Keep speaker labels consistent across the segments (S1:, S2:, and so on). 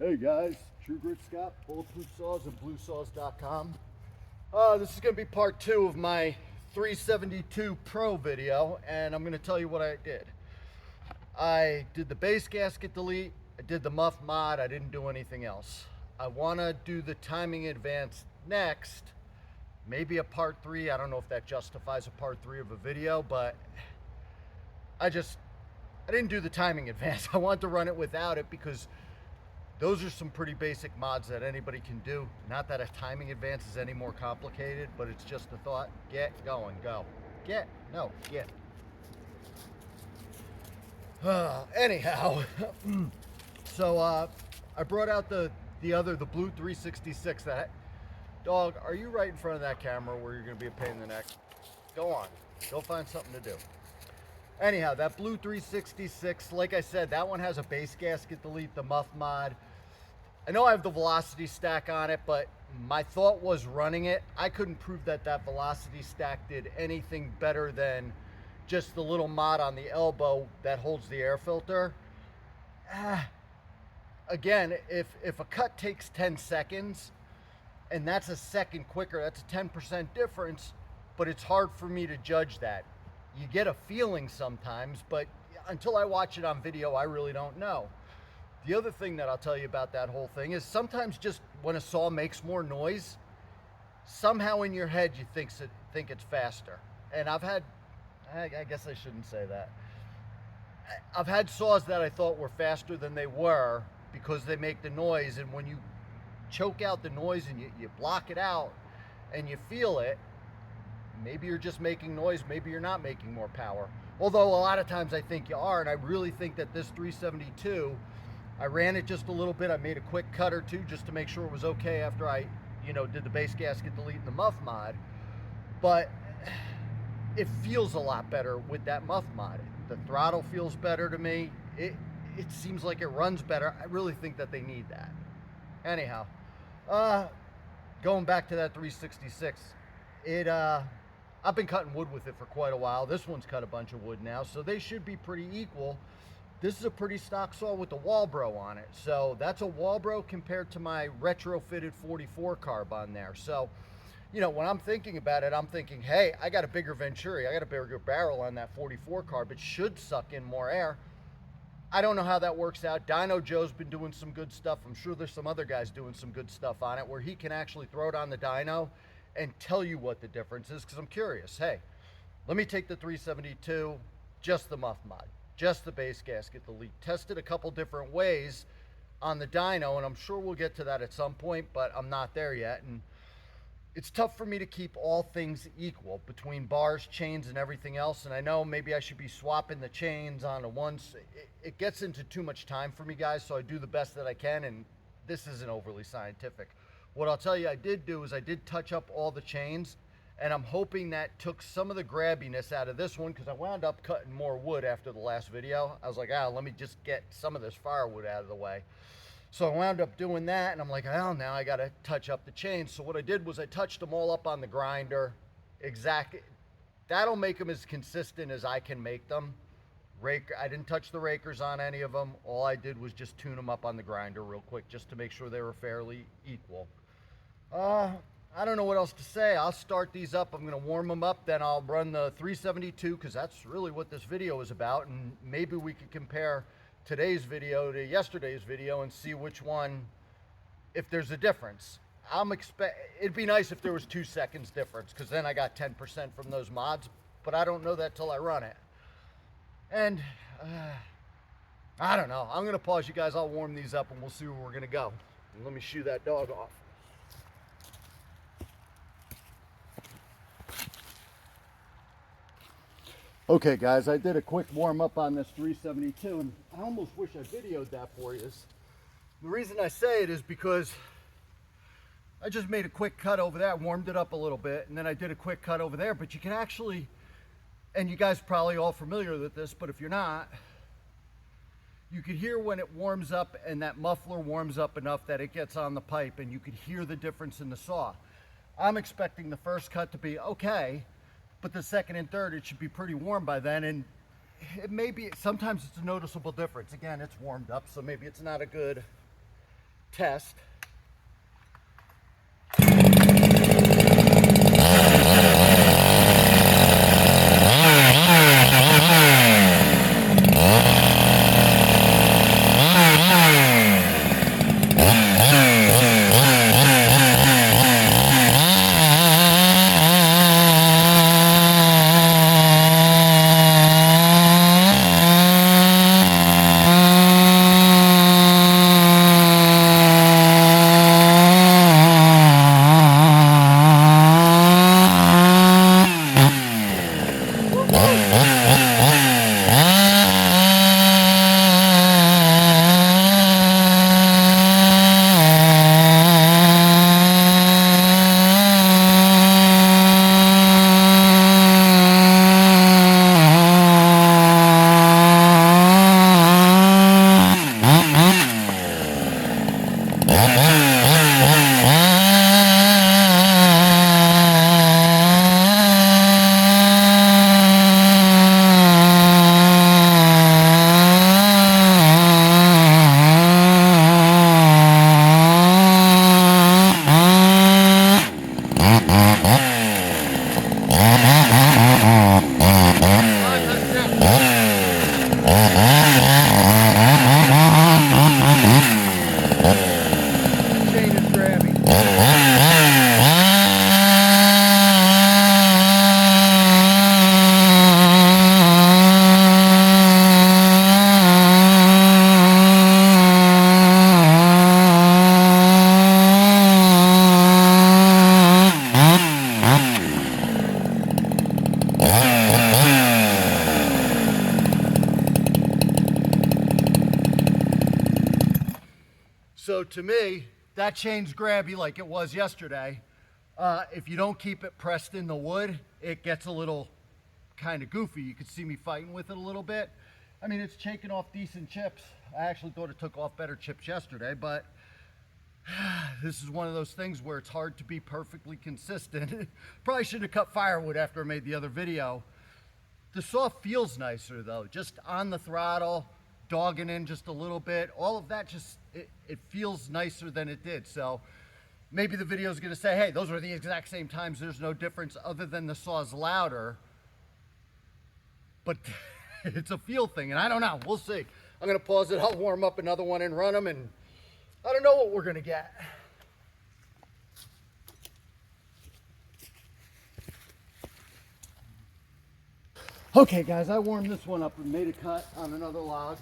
S1: Hey guys, True Grit Scott, Bulletproof Saws and Bluesaws.com. This is going to be part 2 of my 372 Pro video, and I'm going to tell you what I did. I did the base gasket delete, I did the muff mod, I didn't do anything else. I want to do the timing advance next, maybe a part 3. I don't know if that justifies a part 3 of a video, but I didn't do the timing advance. I wanted to run it without it because those are some pretty basic mods that anybody can do. Not that a timing advance is any more complicated, but it's just a thought. Get going, go. Get. Anyhow, so I brought out the Blue 366. That dog, are you right in front of that camera where you're going to be a pain in the neck? Go on. Go find something to do. Anyhow, that Blue 366, like I said, that one has a base gasket delete, the muff mod. I know I have the velocity stack on it, but my thought was running it. I couldn't prove that that velocity stack did anything better than just the little mod on the elbow that holds the air filter. Again, if a cut takes 10 seconds, and that's a second quicker, that's a 10% difference, but it's hard for me to judge that. You get a feeling sometimes, but until I watch it on video, I really don't know. The other thing that I'll tell you about that whole thing is sometimes just when a saw makes more noise, somehow in your head you think it's faster. And I guess I shouldn't say that. I've had saws that I thought were faster than they were because they make the noise, and when you choke out the noise and you block it out and you feel it, maybe you're just making noise, maybe you're not making more power. Although a lot of times I think you are, and I really think that this 372, I ran it just a little bit. I made a quick cut or two just to make sure it was okay after I, did the base gasket delete and the muff mod. But it feels a lot better with that muff mod. The throttle feels better to me. It seems like it runs better. I really think that they need that. Anyhow, going back to that 366, I've been cutting wood with it for quite a while. This one's cut a bunch of wood now, so they should be pretty equal. This is a pretty stock saw with the Walbro on it. So that's a Walbro compared to my retrofitted 44 carb on there. So, when I'm thinking about it, I'm thinking, hey, I got a bigger Venturi. I got a bigger barrel on that 44 carb. It should suck in more air. I don't know how that works out. Dynojoe's been doing some good stuff. I'm sure there's some other guys doing some good stuff on it where he can actually throw it on the dyno and tell you what the difference is, because I'm curious. Hey, let me take the 372, just the muff mod, just the base gasket delete. Tested a couple different ways on the dyno, and I'm sure we'll get to that at some point, but I'm not there yet. And it's tough for me to keep all things equal between bars, chains, and everything else. And I know maybe I should be swapping the chains onto once. It gets into too much time for me, guys, so I do the best that I can, and this isn't overly scientific. What I'll tell you I did do is I did touch up all the chains, and I'm hoping that took some of the grabbiness out of this one, because I wound up cutting more wood after the last video. I was like, let me just get some of this firewood out of the way. So I wound up doing that, and I'm like, now I got to touch up the chains. So what I did was I touched them all up on the grinder. Exactly. That'll make them as consistent as I can make them. I didn't touch the rakers on any of them. All I did was just tune them up on the grinder real quick just to make sure they were fairly equal. I don't know what else to say. I'll start these up. I'm going to warm them up. Then I'll run the 372 because that's really what this video is about. And maybe we could compare today's video to yesterday's video and see which one, if there's a difference. It'd be nice if there was 2 seconds difference, because then I got 10% from those mods, but I don't know that till I run it. And I don't know. I'm going to pause you guys. I'll warm these up and we'll see where we're going to go. And let me shoo that dog off. Okay guys, I did a quick warm up on this 372, and I almost wish I videoed that for you. The reason I say it is because I just made a quick cut over there, warmed it up a little bit, and then I did a quick cut over there. But you can actually, and you guys are probably all familiar with this, but if you're not, you could hear when it warms up and that muffler warms up enough that it gets on the pipe, and you could hear the difference in the saw. I'm expecting the first cut to be okay, but the second and third, it should be pretty warm by then, and it may be, sometimes it's a noticeable difference. Again, it's warmed up, so maybe it's not a good test. So to me, that chain's grabby like it was yesterday. If you don't keep it pressed in the wood, it gets a little kind of goofy. You could see me fighting with it a little bit. I mean, it's shaking off decent chips. I actually thought it took off better chips yesterday, but this is one of those things where it's hard to be perfectly consistent. Probably shouldn't have cut firewood after I made the other video. The saw feels nicer though, just on the throttle, dogging in just a little bit. All of that just, it feels nicer than it did. So maybe the video is going to say, hey, those were the exact same times. There's no difference other than the saw's louder. But it's a feel thing, and I don't know. We'll see. I'm going to pause it. I'll warm up another one and run them, and I don't know what we're going to get. Okay, guys, I warmed this one up and made a cut on another log.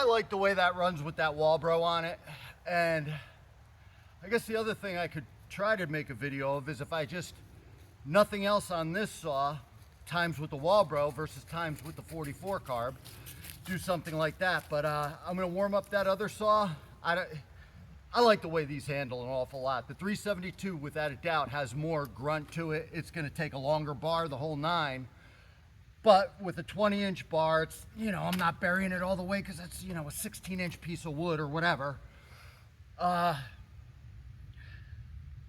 S1: Like the way that runs with that Walbro on it. And I guess the other thing I could try to make a video of is if I just, nothing else on this saw, times with the Walbro versus times with the 44 carb, do something like that. But I'm gonna warm up that other saw. I I like the way these handle an awful lot. The 372, without a doubt, has more grunt to it. It's going to take a longer bar, the whole 9. But with a 20-inch bar, it's, you know, I'm not burying it all the way because it's, you know, a 16-inch piece of wood or whatever.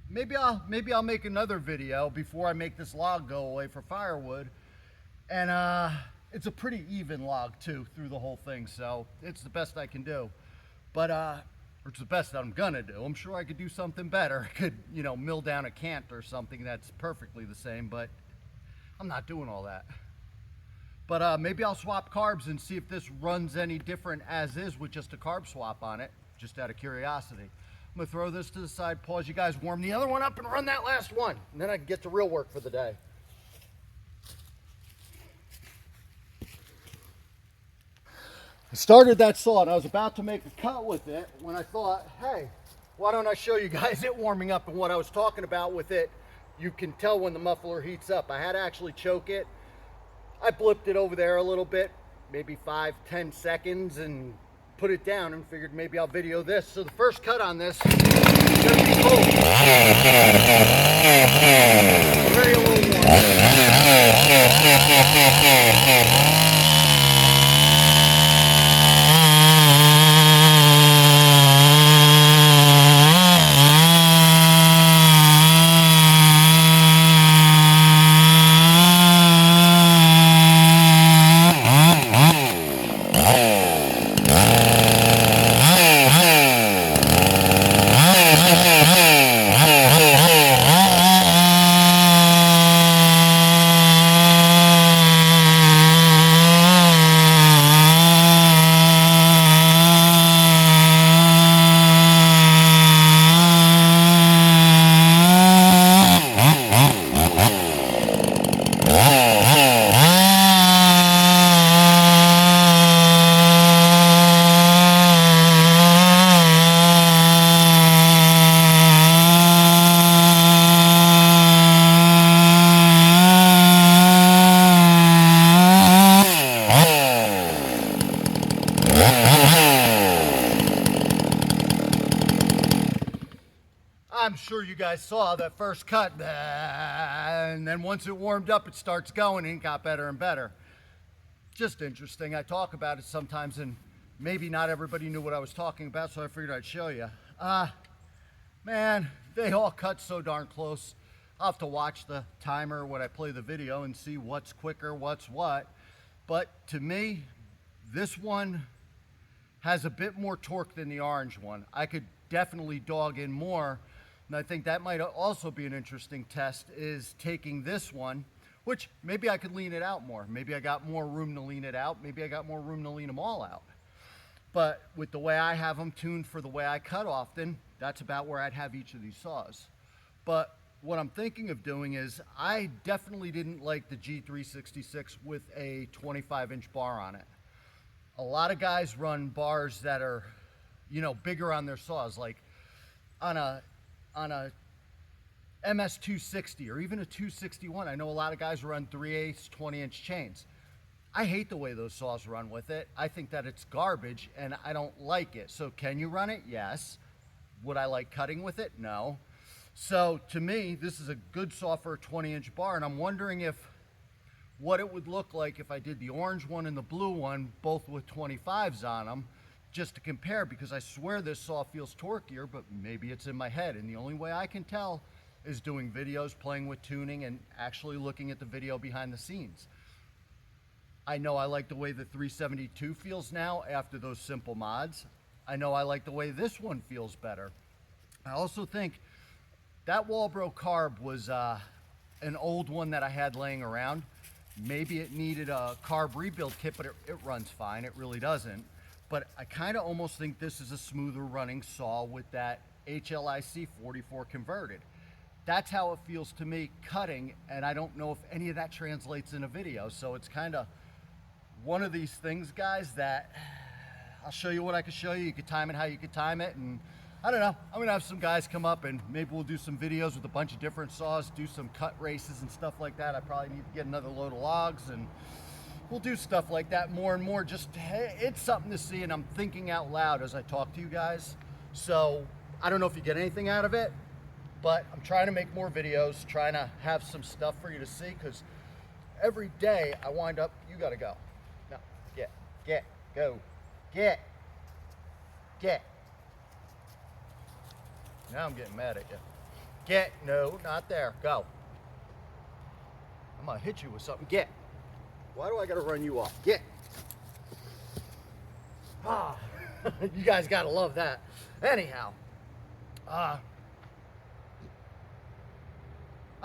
S1: Maybe I'll make another video before I make this log go away for firewood. And it's a pretty even log too through the whole thing, so it's the best I can do. But it's the best that I'm gonna do. I'm sure I could do something better. I could, you know, mill down a cant or something that's perfectly the same, but I'm not doing all that. But maybe I'll swap carbs and see if this runs any different as is with just a carb swap on it, just out of curiosity. I'm gonna throw this to the side, pause you guys, warm the other one up and run that last one. And then I can get to real work for the day. I started that saw and I was about to make a cut with it when I thought, hey, why don't I show you guys it warming up and what I was talking about with it. You can tell when the muffler heats up. I had to actually choke it. I blipped it over there a little bit, maybe 5-10 seconds, and put it down and figured maybe I'll video this. So the first cut on this is gonna be cold. Very a little warm. I'm sure you guys saw that first cut, and then once it warmed up, it starts going and it got better and better. Just interesting. I talk about it sometimes, and maybe not everybody knew what I was talking about, so I figured I'd show you. Man, they all cut so darn close. I'll have to watch the timer when I play the video and see what's quicker, what's what. But to me, this one has a bit more torque than the orange one. I could definitely dog in more. And I think that might also be an interesting test, is taking this one, which maybe I could lean it out more. Maybe I got more room to lean it out. Maybe I got more room to lean them all out. But with the way I have them tuned for the way I cut often, that's about where I'd have each of these saws. But what I'm thinking of doing is, I definitely didn't like the G366 with a 25-inch bar on it. A lot of guys run bars that are, you know, bigger on their saws, like on a MS260 or even a 261. I know a lot of guys run 3/8 20-inch chains. I hate the way those saws run with it. I think that it's garbage and I don't like it. So can you run it? Yes. Would I like cutting with it? No. So to me, this is a good saw for a 20-inch bar, and I'm wondering what it would look like if I did the orange one and the blue one, both with 25s on them, just to compare, because I swear this saw feels torqueier, but maybe it's in my head. And the only way I can tell is doing videos, playing with tuning, and actually looking at the video behind the scenes. I know I like the way the 372 feels now after those simple mods. I know I like the way this one feels better. I also think that Walbro carb was an old one that I had laying around. Maybe it needed a carb rebuild kit, but it runs fine. It really doesn't. But I kind of almost think this is a smoother running saw with that HLIC 44 converted. That's how it feels to me cutting, and I don't know if any of that translates in a video. So it's kind of one of these things, guys, that I'll show you what I can show you. You can time it how you can time it, and I don't know. I'm gonna have some guys come up and maybe we'll do some videos with a bunch of different saws, do some cut races and stuff like that. I probably need to get another load of logs, and we'll do stuff like that more and more. Just, it's something to see, and I'm thinking out loud as I talk to you guys. So I don't know if you get anything out of it, but I'm trying to make more videos, trying to have some stuff for you to see, because every day I wind up, you gotta go. No, go, get. Now I'm getting mad at you. No, not there, go. I'm gonna hit you with something, get. Why do I gotta run you off? Get. Ah, you guys gotta love that. Anyhow, I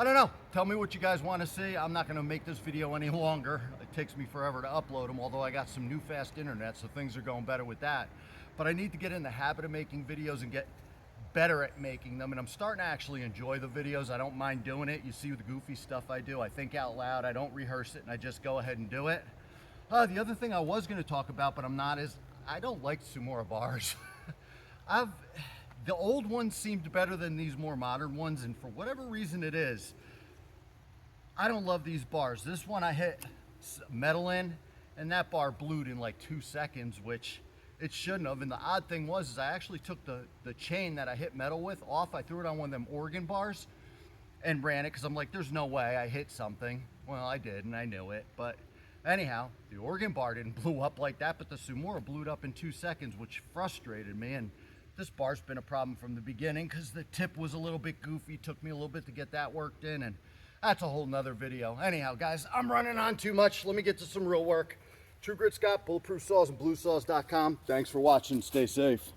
S1: don't know. Tell me what you guys want to see. I'm not going to make this video any longer. It takes me forever to upload them, although I got some new fast internet, so things are going better with that. But I need to get in the habit of making videos and get better at making them, and I'm starting to actually enjoy the videos. I don't mind doing it. You see the goofy stuff I do. I think out loud. I don't rehearse it, and I just go ahead and do it. The other thing I was going to talk about, but I'm not, is I don't like Sumora bars. The old ones seemed better than these more modern ones, and for whatever reason it is, I don't love these bars. This one I hit metal in, and that bar blued in like 2 seconds, which it shouldn't have. And the odd thing was is I actually took the chain that I hit metal with off. I threw it on one of them Oregon bars and ran it, because I'm like, there's no way I hit something. Well, I did, and I knew it. But anyhow, the Oregon bar didn't blow up like that, but the Sumora blew up in 2 seconds, which frustrated me. And this bar's been a problem from the beginning, because the tip was a little bit goofy. Took me a little bit to get that worked in, and that's a whole nother video. Anyhow, guys, I'm running on too much. Let me get to some real work. True Grit Scott, Bulletproof Saws, and Bluesaws.com. Thanks for watching. Stay safe.